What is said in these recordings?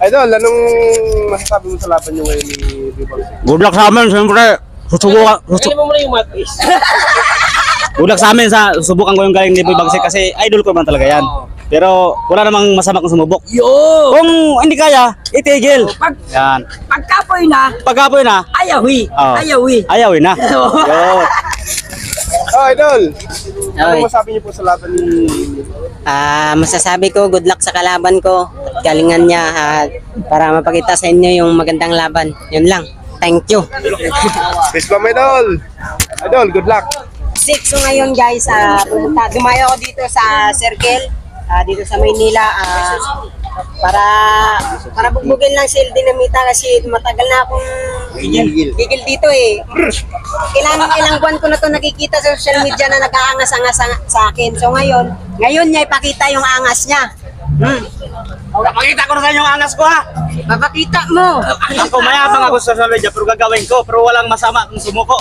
Idol, anong masasabi mo sa laban nyo ngayon ni Bibang? Good luck sa amin, siyempre. Susubukan. Good luck sa amin, susubukan ko yung galing ni Boy Bagsik kasi idol ko man talaga yan. Pero wala namang masama kung sumubok. Kung hindi kaya, itigil. Yan. Pagkapoy na, ayawi. Ayawi na. Idol, anong masasabi niyo po sa laban ni... Masasabi ko, good luck sa kalaban ko at galingan niya para mapakita sa inyo yung magandang laban. Yun lang. Thank you. Peace bomb, Idol. Idol, good luck. So ngayon guys, dumayo ako dito sa circle, dito sa Maynila, para bugbugin lang si Dinamita kasi matagal na akong gigil dito eh. Ilang buwan ko na to nakikita sa social media na nag-aangas-angas sa akin. So ngayon niya ipakita yung angas niya. Papakita ko na sa inyo yung angas ko ha. Papakita mo. Ako mayabang ako sa social media pero gagawin ko pero walang masama kung sumuko.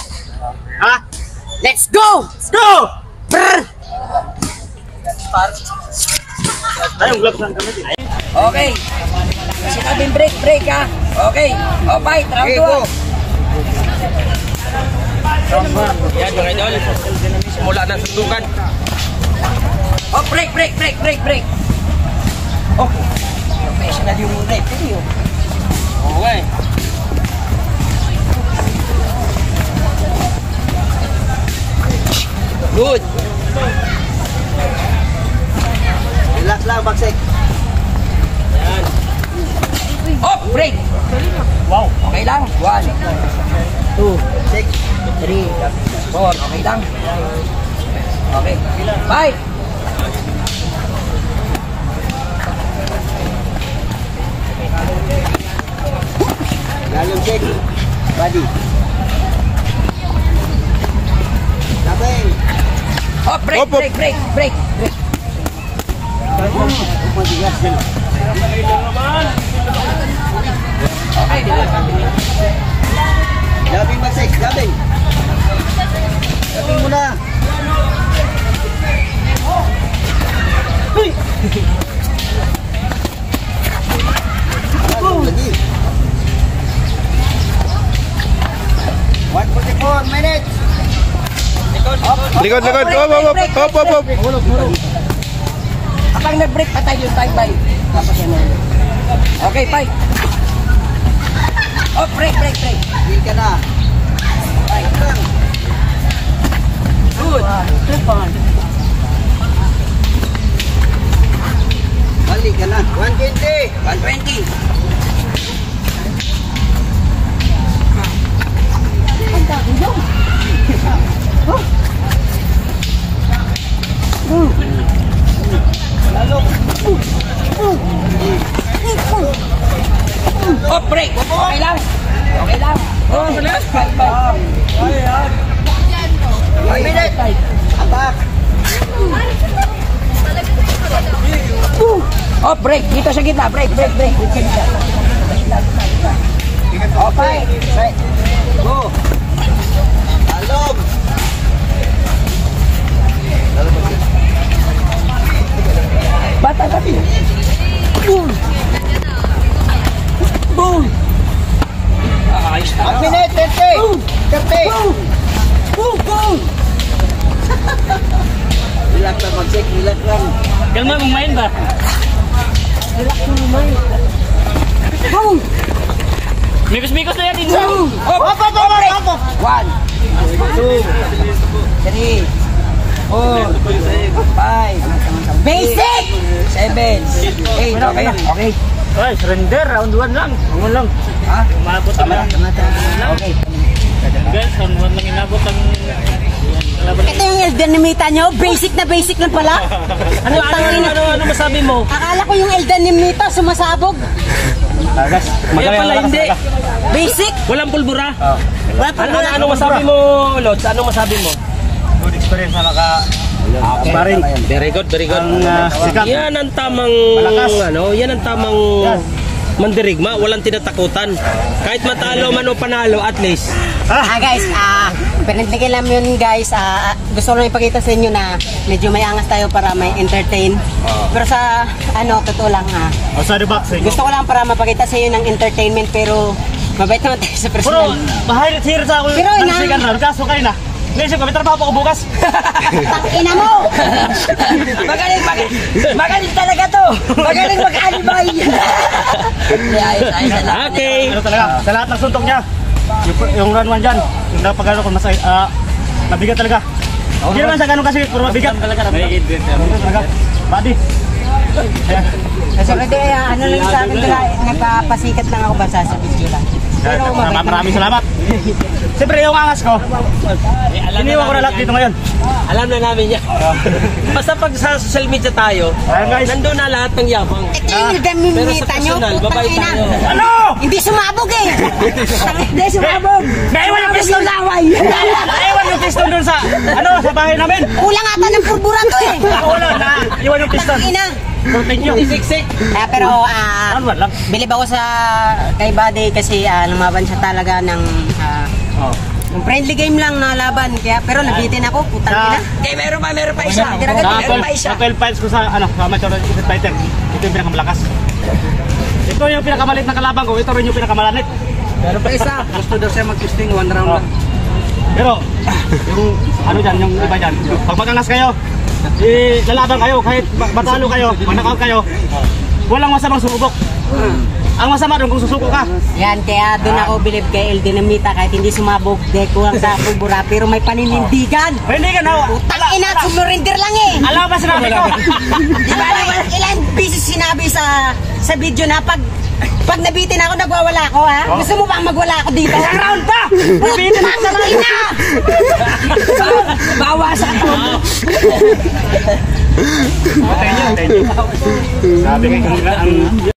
Ha? Let's go! Let's go! Brr! Ayong gloves lang kami. Okay. Sinabing break ha. Okay. O, fight. Round 2. Yan mga idol, simula na sundukan. Oh, break. Oh, professional yung referee. Okay. Good. Relax lang, Bagsik. Yan. Oh, break. Wow. Okay lang. 1, 2, 3, 4. Okay lang. Okay. Fight. Lalim check. Body. Sabay. Oh, break. Okay. Labing Bagsik, labing. Labing muna. Lagi. 144 minutes. Likod. Hop. Kapag nag-break, patay yung time by. Tapos yan. Okay, fight. Oh, break. Hindi ka na. Fight. Good. Balik ka na. 120. 120. Oh, break. Okay lang. Oh, fight. 1 minute. Attack. Oh, break. Dito sa gitna. Break. Dito sa gitna. Okay. Go. Alog. Bata. Boom. Ayos na. 1 minute. 30. Boom. Relax lang, Bagsik. Relax lang. Kalma mong main ba? Boom. Mikos na yan din. Up. 1, 2, 3, 4, 5, basic! 7, 8, okay. Ay, surrender. Round 1 lang. Ha? Umabot lang. Okay. Guys, round 1 lang inabot ang... Ito yung Elden Nimita nyo, basic na pala. Ano masabi mo? Akala ko yung Elden Nimita sumasabog. Kaya pala hindi. Basic? Walang pulbura. Ano masabi mo, Lods? Ano masabi mo? Good experience na Paring. Very good. Yan ang tamang yan ang tamang mandirigma, walang tinatakutan. Kahit matalo man o panalo, at least Guys, pinagtigil lang yun guys. Gusto ko lang ipakita sa inyo na medyo may angas tayo para may entertain. Pero sa totoo lang Outside the box. gusto ko lang para mapakita sa inyo ng entertainment pero mabait naman tayo sa Pero, personal. mahirit sa ako. Pero, Nagsigan na. Kaso kayo na. Ngayon, kami trabaho ako bukas. Tangina mo! Magaling talaga to. Magaling mag-alibay. Okay. Ano talaga? Sa lahat ng suntok niya. Yung run one dyan. Yung napagano ko masay. Mabigat talaga. Hindi naman sa ganun kasi. Pero mabigat. Talaga. Body. Kasi ano lang sa akin talaga, nagpapasikat lang ako basta sa video lang. Pero mabait Maraming salamat. Siyempre yung angas ko. Iniwan ko na lahat dito ngayon. Alam na namin yan. Basta pag sa social media tayo, Ayan, guys. nandun na lahat ng yabang. Ito yung gamimita nyo. personal, babae Putang ina. tayo. Ano? Hindi sumabog eh. Hindi sumabog. Naiwan yung piston. laway. Naiwan yung piston dun sa bahay namin. Kulang ata ng purbura to eh. Wala na. Iwan yung piston. Ina. Thank you. Pero Ano ba lang? bilib ako sa kay Buddy kasi lumaban siya talaga ng yung friendly game lang na laban kaya pero nabitin ako putang ina. Meron pa isa. Meron pa isa. Sa 12 files ko sa amateur fighter. Ito yung pinakamalakas. Ito yung pinakamalit na kalaban ko. Ito rin yung pinakamalanit. Meron pa isa. Gusto daw siya mag-testing 1 round lang. Pero yung dyan, yung iba dyan. Pag magangas kayo, lalaban kayo, kahit matalo kayo, manakaw kayo, walang masamang sumubok. Ang masama doon kung susuko ka. Yan kaya doon ako bilib kay El Dinamita kahit hindi sumabog dahil kulang sa purbura pero may paninindigan. Hindi ka na. Utang ina, sumurinder lang eh. Alam ba sinabi ko? Di ba ilan beses sinabi sa video na pag nabitin ako, nagwawala ako ha? Gusto mo bang magwala ako dito? Isang round pa! Putang ina! Bawasan ko. Thank you. Sabi ko, ang